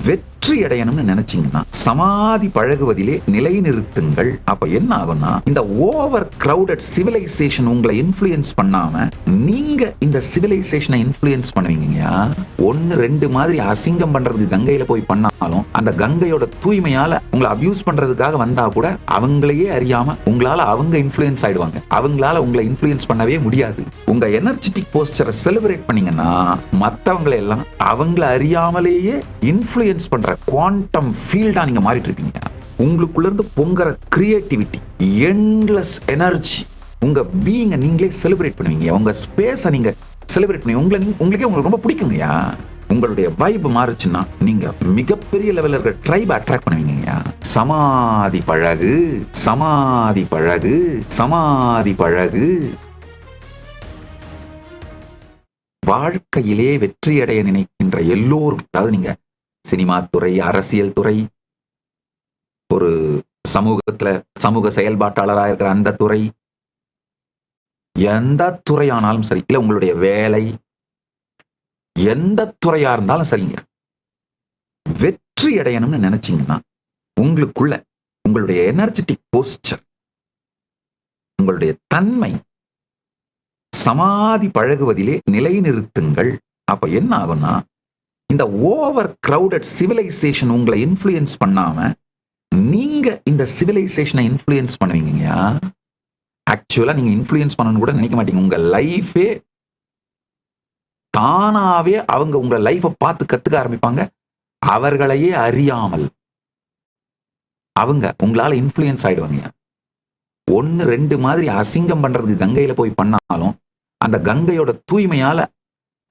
வெற்றி அடையணும்னு நினைச்சீங்கன்னா சமாதி பழகுவதிலே நிலைநிறுத்துங்கள். அப்ப என்ன ஆகும்னா, இந்த ஓவர் கிரவுடட் சிவிலைசேஷன் உங்களை இன்ஃப்ளூயன்ஸ் பண்ணாம நீங்க இந்த சிவிலைசேஷனை இன்ஃப்ளூயன்ஸ் பண்ணுவீங்க. ஒன்னு ரெண்டு மாதிரி அசிங்கம் பண்றதுக்கு கங்கையில போய் பண்ணாலும் அந்த கங்கையோட தூய்மையால உங்களை அபியூஸ் பண்றதுக்காக வந்தா கூட அவங்களையே அறியாம உங்களால அவங்க இன்ஃப்ளூயன்ஸ் ஆயிடுவாங்க. அவங்களால உங்களை இன்ஃப்ளூயன்ஸ் பண்ணவே முடியாது. உங்க எனர்ஜெட்டிக் போஸ்டரை செலிப்ரேட் பண்ணீங்கன்னா மத்தவங்களை எல்லாம் அவங்களை அறியாமலேயே இன்ஃப்ளூயன்ஸ் பண்ற குவாண்டம் ஃபீல்டா நீங்க மாறிட்டு இருப்பீங்க. உங்களுக்குள்ள இருந்து பொங்குற கிரியேட்டிவிட்டி, எண்ட்லெஸ் எனர்ஜி, உங்க பீயிங்க நீங்களே செலிப்ரேட் பண்ணுவீங்க. உங்க ஸ்பேஸை நீங்க செலிப்ரேட் பண்ணுவீங்க. உங்களுக்கே உங்களுக்கு ரொம்ப பிடிக்குங்கய்யா. உங்களுடைய வைப் மாறுச்சுன்னா நீங்க மிகப்பெரிய லெவல்ல இருக்கிற ட்ரைப் அட்ராக்ட் பண்ணுவீங்க. சமாதி பழகு, சமாதி பழகு, சமாதி பழகு. வாழ்க்கையிலே வெற்றி அடைய நினைக்கின்ற எல்லோரும், அதாவது நீங்க சினிமா துறை, அரசியல் துறை, ஒரு சமூக செயல்பாட்டாளராக இருக்கிற அந்த துறை, எந்த துறையானாலும் சரி, இல்ல உங்களுடைய வேலை, எந்த துறையா இருந்தாலும் சரிங்க, வெற்றி அடையணும்னு நினைச்சீங்கன்னா உங்களுக்குள்ள உங்களுடைய எனர்ஜெட்டிக் போஸ்டர், உங்களுடைய தன்மை சமாதி பழகுவதிலே நிலைநிறுத்துங்கள். அப்ப என்ன ஆகும்னா, இந்த ஓவர் கிரவுடட் சிவிலைசேஷன் உங்களை இன்ஃப்ளூயன்ஸ் பண்ணாம நீங்க இந்த சிவிலைசேஷனை இன்ஃப்ளூயன்ஸ் பண்ணுவீங்க. ஆக்சுவலா நீங்க இன்ஃப்ளூயன்ஸ் பண்ணணும்னு கூட நினைக்க மாட்டீங்க. உங்க லைஃபே தானாவே அவங்க உங்க லைஃபை பார்த்து கத்துக்க ஆரம்பிப்பாங்க. அவர்களையே அறியாமல் அவங்க உங்களால இன்ஃப்ளூயன்ஸ் ஆயிடுவாங்க. ஒன்னு ரெண்டு மாதிரி அசிங்கம் பண்றதுக்கு கங்கையில போய் பண்ணாலும் அந்த கங்கையோட தூய்மையால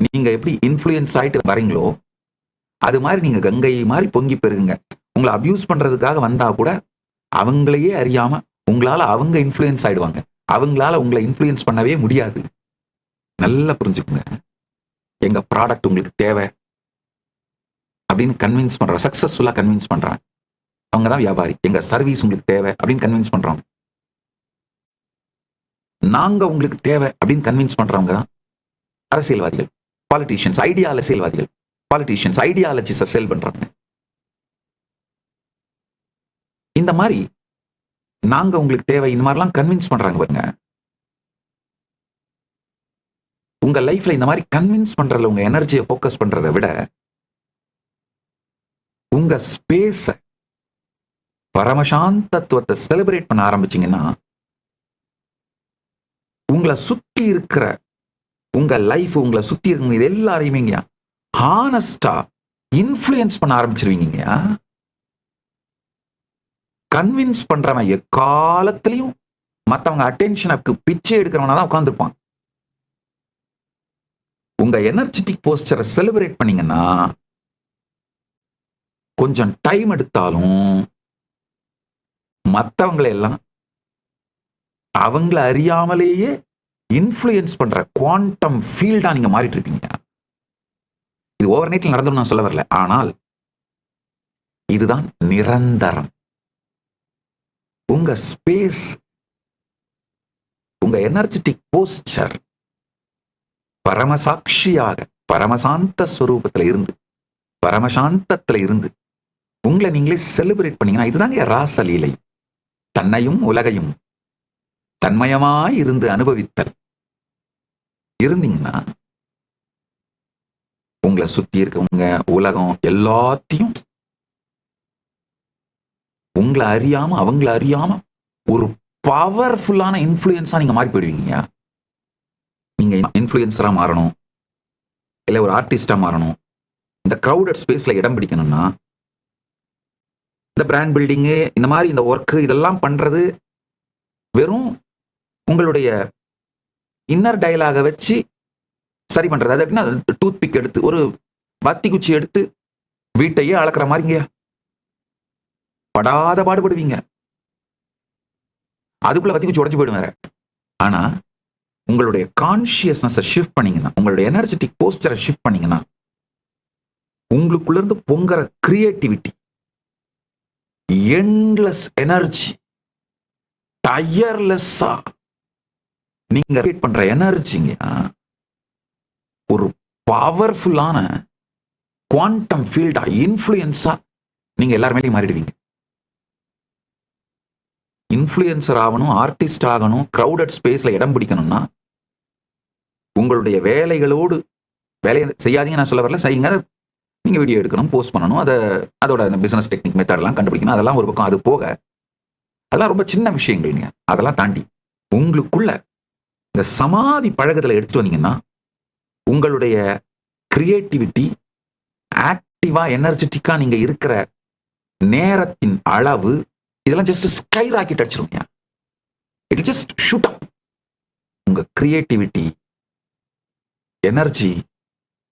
நீங்க எப்படி இன்ஃப்ளூயன்ஸ் ஆயிட்டு வரீங்களோ அது மாதிரி நீங்க கங்கை மாதிரி பொங்கி பெருகுங்க. உங்களை அபியூஸ் பண்றதுக்காக வந்தா கூட அவங்களையே அறியாம உங்களால அவங்க இன்ஃப்ளூயன்ஸ் ஆயிடுவாங்க. அவங்களால உங்களை இன்ஃப்ளூயன்ஸ் பண்ணவே முடியாது. நல்லா புரிஞ்சுக்குங்க. எங்க ப்ராடக்ட் உங்களுக்கு தேவை அப்படின்னு கன்வின்ஸ் பண்ற, சக்சஸ்ஃபுல்லா கன்வின்ஸ் பண்றாங்க, அவங்க தான் வியாபாரி. எங்க சர்வீஸ் உங்களுக்கு தேவை அப்படின்னு கன்வின்ஸ் பண்றவங்க, நாங்க உங்களுக்கு தேவை அப்படின்னு கன்வின்ஸ் பண்றவங்க தான் அரசியல்வாதிகள், பாலிட்டிஷியன்ஸ், அரசியல்வாதிகள், பாலிட்டிஷியன்ஸ், ஐடியாலஜிஸை சேல் பண்றாங்க. இந்த மாதிரி நாங்க உங்களுக்கு தேவை, இந்த மாதிரிலாம் கன்வின்ஸ் பண்றாங்க பாருங்க. உங்க லைஃப்ல இந்த மாதிரி கன்வின்ஸ் பண்றதுல உங்க எனர்ஜியை போக்கஸ் பண்றதை விட உங்க ஸ்பேஸ, பரமசாந்தத்துவத்தை செலிப்ரேட் பண்ண ஆரம்பிச்சீங்கன்னா உங்களை சுத்தி இருக்கிற உங்க லைஃப், உங்களை சுத்தி இருக்கிற இது எல்லாரையுமே ஹானஸ்டா இன்ஃப்ளூயன்ஸ் பண்ண ஆரம்பிச்சிருவீங்க. கன்வின்ஸ் பண்றவன் எக்காலத்திலையும் மற்றவங்க அட்டென்ஷனுக்கு பிச்சை எடுக்கிறவனா தான் உட்கார்ந்துருப்பான். உங்க எனர்ஜெட்டிக் போஸ்டரை செலிப்ரேட் பண்ணீங்கன்னா கொஞ்சம் டைம் எடுத்தாலும் மற்றவங்களை எல்லாம் அவங்கள அறியாமலேயே இன்ஃப்ளூயன்ஸ் பண்ற குவாண்டம் ஃபீல்டா நீங்க மாறிட்டு இருப்பீங்க. இது ஓவர் நைட்ல நடந்துடும் நான் சொல்ல வரல, ஆனால் இதுதான் நிரந்தரம். உங்க ஸ்பேஸ், உங்க எனர்ஜெட்டிக் போஸ்டர் பரமசாட்சியாக, பரமசாந்த ஸ்வரூபத்துல இருந்து, பரமசாந்தத்துல இருந்து உங்களை நீங்களே செலிப்ரேட் பண்ணீங்கன்னா இதுதாங்க ராசலீலை. தன்னையும் உலகையும் தன்மயமாய் இருந்து அனுபவித்தல் இருந்தீங்கன்னா உங்களை சுத்தி இருக்கவங்க, உலகம் எல்லாத்தையும் உங்களை அறியாம அவங்கள அறியாம ஒரு பவர்ஃபுல்லான இன்ஃப்ளூயன்ஸா நீங்க மாறி போயிடுவீங்க. நீங்க இன்ஃப்ளூயன்சரா மாறணும், இல்ல ஒரு ஆர்டிஸ்டா மாறணும், இந்த கிரவுடட் ஸ்பேஸ்ல இடம் பிடிக்கணும்னா இந்த பிராண்ட் பில்டிங்கு, இந்த மாதிரி இந்த ஒர்க் இதெல்லாம் பண்றது வெறும் உங்களுடைய இன்னர் டயலாக வச்சு சரி பண்றது. அது எப்படின்னா டூத் பிக் எடுத்து, ஒரு வத்தி குச்சி எடுத்து வீட்டையே அளக்குற மாதிரிங்க படாத பாடுபடுவீங்க. அதுக்குள்ள வத்தி குச்சி உடஞ்சு போயிடுவாரு. ஆனா உங்களுடைய கான்சியஸ்னஸ் ஷிஃப்ட் பண்ணீங்கன்னா, உங்களுடைய எனர்ஜெட்டிக் போஸ்டரை ஷிஃப்ட் பண்ணீங்கன்னா உங்களுக்குள்ள இருந்து பொங்குற கிரியேட்டிவிட்டி, எண்ட்லெஸ் எனர்ஜி, டயர்லெஸ்ஸா நீங்க கிரியேட் பண்ற எனர்ஜிங்க ஒரு பவர்ஃபுல்லான குவாண்டம் ஃபீல்டா இன்ஃப்ளூயன்ஸா நீங்க எல்லாருமே மாறிடுவீங்க. இன்ஃப்ளூயன்சர் ஆகணும், ஆர்டிஸ்ட் ஆகணும், கிரௌடட் ஸ்பேஸ்ல இடம் பிடிக்கணும்னா உங்களுடைய வேலைகளோடு வேலையை செய்யாதீங்க நான் சொல்ல வரல, செய்யுங்க. நீங்க வீடியோ எடுக்கணும், போஸ்ட் பண்ணணும், அதோட பிசினஸ் டெக்னிக் மெத்தட்லாம் கண்டுபிடிக்கணும். அதெல்லாம் ஒரு பக்கம். அது போக அதெல்லாம் ரொம்ப சின்ன விஷயங்கள்ங்க. அதெல்லாம் தாண்டி உங்களுக்குள்ள இந்த சமாதி பழகுதலை எடுத்துட்டு வந்தீங்கன்னா உங்களுடைய கிரியேட்டிவிட்டி, ஆக்டிவா எனர்ஜெட்டிக்கா நீங்க இருக்கிற நேரத்தின் அளவு இதெல்லாம் ஜஸ்ட் ஸ்கை ராக்கெட் அடிச்சிருங்க. It just shoot up. உங்க creativity, energy,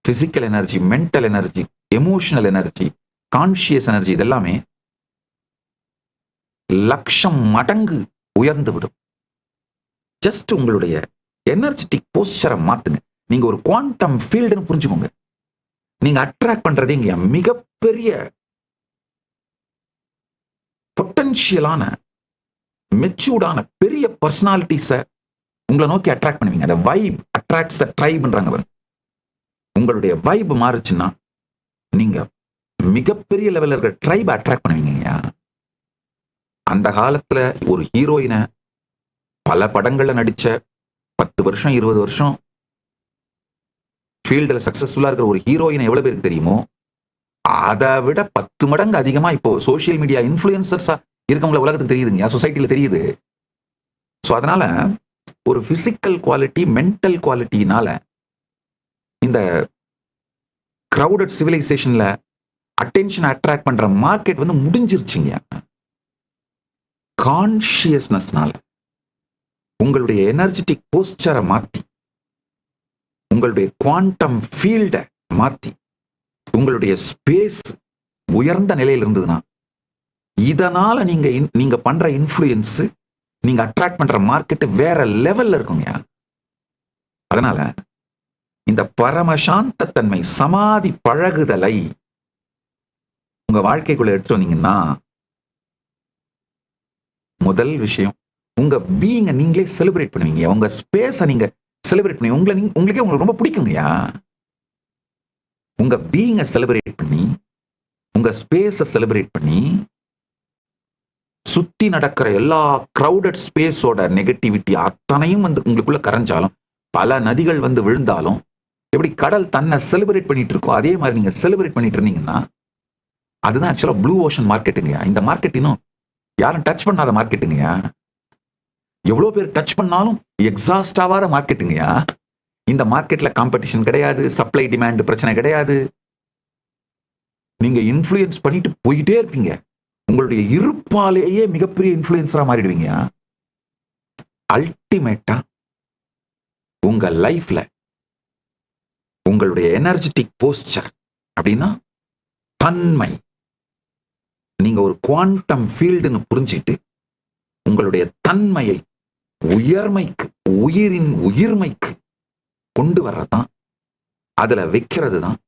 physical energy, mental energy, emotional energy, conscious energy, இதெல்லாமே லட்சம் மடங்கு உயர்ந்து விடும். ஜஸ்ட் உங்களுடைய எனர்ஜெட்டிக் போஸ்டரை மாத்துங்க. நீங்க ஒரு குவாண்டம் ஃபீல்டுன்னு புரிஞ்சுக்கோங்க. நீங்க அட்ராக்ட் பண்றதே இங்க மிகப்பெரிய பொட்டன்ஷியலான மெச்சூர்டான பெரிய பர்சனாலிட்டிஸ உங்களை நோக்கி அட்ராக்ட் பண்ணுவீங்க. அந்த வைப் அட்ராக்ட்ஸ் த ட்ரைப்ன்றாங்க. உங்களுடைய வைப் மாறுச்சுன்னா நீங்க மிகப்பெரிய லெவல்ல இருக்கிற ட்ரைப் அட்ராக்ட் பண்ணுவீங்க. அந்த காலத்துல ஒரு ஹீரோயினை பல படங்கள்ல நடிச்ச 10 வருஷம் 20 வருஷம் ஃபீல்டில் சக்சஸ்ஃபுல்லா இருக்கிற ஒரு ஹீரோயின் எவ்வளவு பேருக்கு தெரியுமோ அதை விட 10 மடங்கு அதிகமா இப்போ சோசியல் மீடியா இன்ஃப்ளூயன்சர்ஸா இருக்கவங்கள உலகத்துக்கு தெரியுதுங்க, சொசைட்டில தெரியுது. ஸோ அதனால ஒரு பிசிக்கல் குவாலிட்டி, மென்டல் குவாலிட்டினால இந்த கிரௌடட் சிவிலைசேஷன்ல அட்டென்ஷன் அட்ராக்ட் பண்ற மார்க்கெட் வந்து முடிஞ்சிருச்சுங்க. கான்சியஸ்னஸ்னால உங்களுடைய எனர்ஜெட்டிக் போஸ்டரை மாத்தி, உங்களுடைய குவாண்டம் ஃபீல்டை மாத்தி, உங்களுடைய ஸ்பேஸ் உயர்ந்த நிலையில் இருந்ததுன்னா இதனால நீங்க பண்ற இன்ஃப்ளூயன்ஸ், நீங்க அட்ராக்ட் பண்ற மார்க்கெட் வேற லெவல்ல இருக்குங்க. அதனால இந்த பரமசாந்த தன்மை, சமாதி பழகுதலை உங்க வாழ்க்கைக்குள்ள எடுத்துட்டு வந்தீங்கன்னா முதல் விஷயம் உங்க பீயிங்க நீங்களே செலிப்ரேட் பண்ணுவீங்க. உங்க ஸ்பேஸை நீங்க செலிப்ரேட் பண்ணி உங்களுக்கே உங்களுக்கு ரொம்ப பிடிக்குங்கயா. உங்க பீயிங்க செலிப்ரேட் பண்ணி, உங்க ஸ்பேஸை செலிப்ரேட் பண்ணி, சுத்தி நடக்கிற எல்லா கிரௌடட் ஸ்பேஸோட நெகட்டிவிட்டி அத்தனையும் வந்து உங்களுக்குள்ள கரைஞ்சாலும், பல நதிகள் வந்து விழுந்தாலும், எப்படி கடல் தன்னை செலிப்ரேட் பண்ணிட்டு இருக்கோ அதே மாதிரி நீங்க செலிப்ரேட் பண்ணிட்டு இருந்தீங்கன்னா அதுதான் ஆக்சுவலா ப்ளூ ஓஷன் மார்க்கெட்டுங்க. இந்த மார்க்கெட் இன்னும் யாரும் டச் பண்ணாத மார்க்கெட்டுங்க. எவ்வளவு பேர் டச் பண்ணாலும் எக்ஸாஸ்ட் ஆகாத மார்க்கெட்டுங்கயா. இந்த மார்க்கெட்ல காம்படிஷன் கிடையாது, சப்ளை டிமாண்ட் பிரச்சனை கிடையாது. நீங்க இன்ஃப்ளூயன்ஸ் பண்ணிட்டு போயிட்டே இருப்பீங்க. உங்களுடைய இருப்பாலேயே மிகப்பெரிய இன்ஃப்ளூயன்ஸரா மாறிடுவீங்க. அல்டிமேட்டா உங்க லைஃப்ல உங்களுடைய எனர்ஜெட்டிக் போஸ்டர் அப்படின்னா தன்மை, நீங்க ஒரு குவாண்டம் ஃபீல்டுன்னு புரிஞ்சிட்டு உங்களுடைய தன்மையை உயர்மைக்கு, உயிரின் உயிர்மைக்கு கொண்டு வர்றதுதான், அதுல வைக்கிறது தான்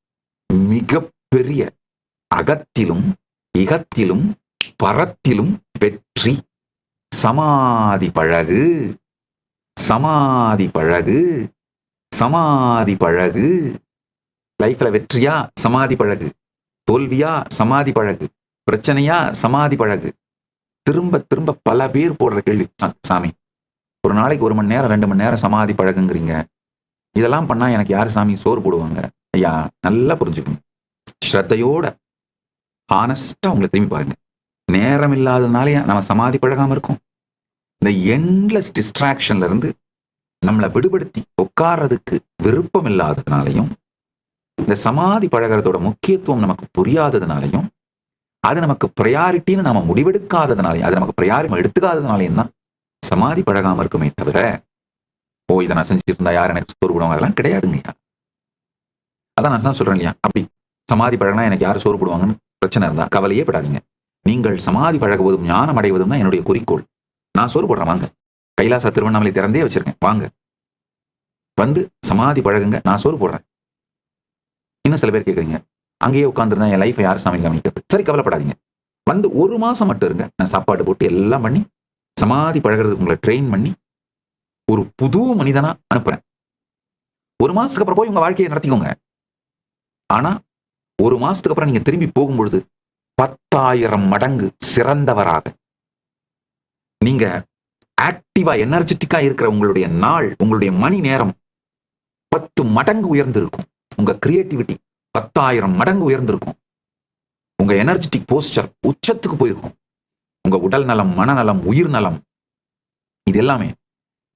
மிகப்பெரிய அகத்திலும் இகத்திலும் பரத்திலும் வெற்றி. சமாதி பழகு, சமாதி பழகு, சமாதி பழகு. லைஃப்ல வெற்றியா சமாதி பழகு, தோல்வியா சமாதி பழகு, பிரச்சனையா சமாதி பழகு. திரும்ப திரும்ப பல பேர் போடுற கேள்வி, சாமி ஒரு நாளைக்கு 1 மணி நேரம் 2 மணி நேரம் சமாதி பழகுங்கிறீங்க, இதெல்லாம் பண்ணா எனக்கு யாரு சாமி சோறு போடுவாங்க? ஐயா நல்லா புரிஞ்சுக்கணும், ஸ்ரத்தையோட ஹானஸ்டா உங்களை திரும்பி பாருங்க. நேரம் இல்லாததுனாலே நம்ம சமாதி பழகாம இருக்கோம். இந்த எண்ட்லெஸ் டிஸ்ட்ராக்ஷன்ல இருந்து நம்மளை விடுபடுத்தி உட்கார்றதுக்கு விருப்பம் இல்லாததுனாலையும், இந்த சமாதி பழகிறதோட முக்கியத்துவம் நமக்கு புரியாததுனாலையும், அது நமக்கு ப்ரையாரிட்டின்னு நம்ம முடிவெடுக்காததுனாலையும், அது நமக்கு ப்ரையாரிட்டி எடுத்துக்காததுனாலையும் தான் சமாதி பழகாம இருக்குமே தவிர, ஓ இதை நான் செஞ்சுருந்தா யார் எனக்கு சோறு போடுவாங்க, அதெல்லாம் கிடையாதுங்கய்யா. அதான் நான் தான் சொல்றேன் இல்லையா, அப்படி சமாதி பழகினா எனக்கு யார் சோறு போடுவாங்கன்னு பிரச்சனை இருந்தா கவலையே படாதீங்க. நீங்கள் சமாதி பழகுவதும் ஞானம் அடைவதும் தான் என்னுடைய குறிக்கோள். நான் சோறு போடுறேன், வாங்க. கைலாச திருவண்ணாமலை திறந்தே வச்சிருக்கேன், வாங்க வந்து சமாதி பழகுங்க, நான் சோறு போடுறேன். இன்னும் சில பேர் கேட்குறீங்க, அங்கேயே உட்காந்துருந்தா என் லைஃபை யார் சாமி கவனிக்கிறது? சரி, கவலைப்படாதீங்க, வந்து 1 மாசம் மட்டும் இருங்க. நான் சாப்பாடு போட்டு எல்லாம் பண்ணி சமாதி பழகிறதுக்கு உங்களை ட்ரெயின் பண்ணி ஒரு புது மனிதனா அனுப்புறேன். 1 மாசத்துக்கு அப்புறம் போய் உங்க வாழ்க்கையை நடத்திக்கோங்க. ஆனா ஒரு மாசத்துக்கு அப்புறம் நீங்க திரும்பி போகும்பொழுது 10,000 மடங்கு சிறந்தவராக, நீங்க ஆக்டிவா எனர்ஜெட்டிக்கா இருக்கிற உங்களுடைய நாள், உங்களுடைய மணி நேரம் 10 மடங்கு உயர்ந்திருக்கும். உங்க கிரியேட்டிவிட்டி 10,000 மடங்கு உயர்ந்திருக்கும். உங்க எனர்ஜெட்டிக் போஸ்டர் உச்சத்துக்கு போயிருக்கும். உங்க உடல் நலம், மனநலம், உயிர் நலம், இது எல்லாமே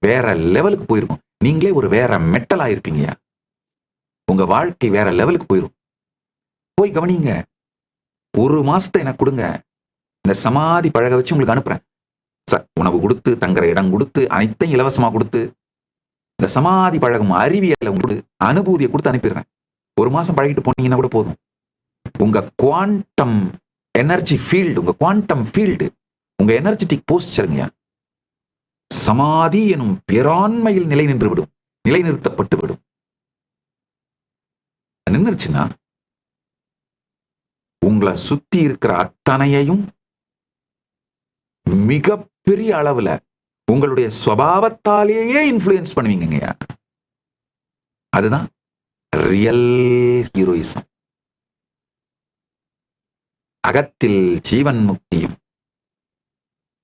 வேற லெவலுக்கு போயிருக்கும். நீங்களே ஒரு வேற மெட்டலா இருப்பீங்கயா. உங்க வாழ்க்கை வேற லெவலுக்கு போயிரும். போய் கவனிங்க. ஒரு மாசத்தை எனக்கு கொடுங்க, இந்த சமாதி பழக வச்சு உங்களுக்கு அனுப்புறேன். உணவு கொடுத்து, தங்குற இடம் கொடுத்து, அனைத்தையும் இலவசமா கொடுத்து, இந்த சமாதி பழகும் அறிவியலை உங்களுக்கு அனுபூதியை கொடுத்து அனுப்பிடுறேன். ஒரு மாசம் பழகிட்டு போனீங்கன்னா கூட போதும். உங்க குவாண்டம் எனர்ஜி ஃபீல்டு, உங்க குவாண்டம் ஃபீல்டு, உங்க எனர்ஜெட்டிக் போஸ்டருங்க சமாதி எனும் பேராண்மையில் நிலை நின்று விடும், நிலைநிறுத்தப்பட்டு விடும். நின்றுச்சுன்னா உங்களை சுத்தி இருக்கிற அத்தனையையும் மிகப்பெரிய அளவுல உங்களுடைய சுபாவத்தாலேயே இன்ஃப்ளூயன்ஸ் பண்ணுவீங்க. அதுதான் ரியல் ஹீரோயிசம். அகத்தில் ஜீவன் முக்தியும்,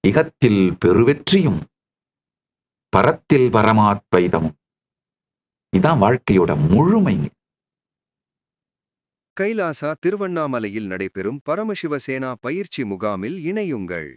இகத்தில் பெருவெற்றியும், பரத்தில் பரமாத்வைதமும். இதான் வாழ்க்கையோட முழுமைங்க. கைலாசா திருவண்ணாமலையில் நடைபெறும் பரமசிவசேனா பயிற்சி முகாமில் இணையுங்கள்.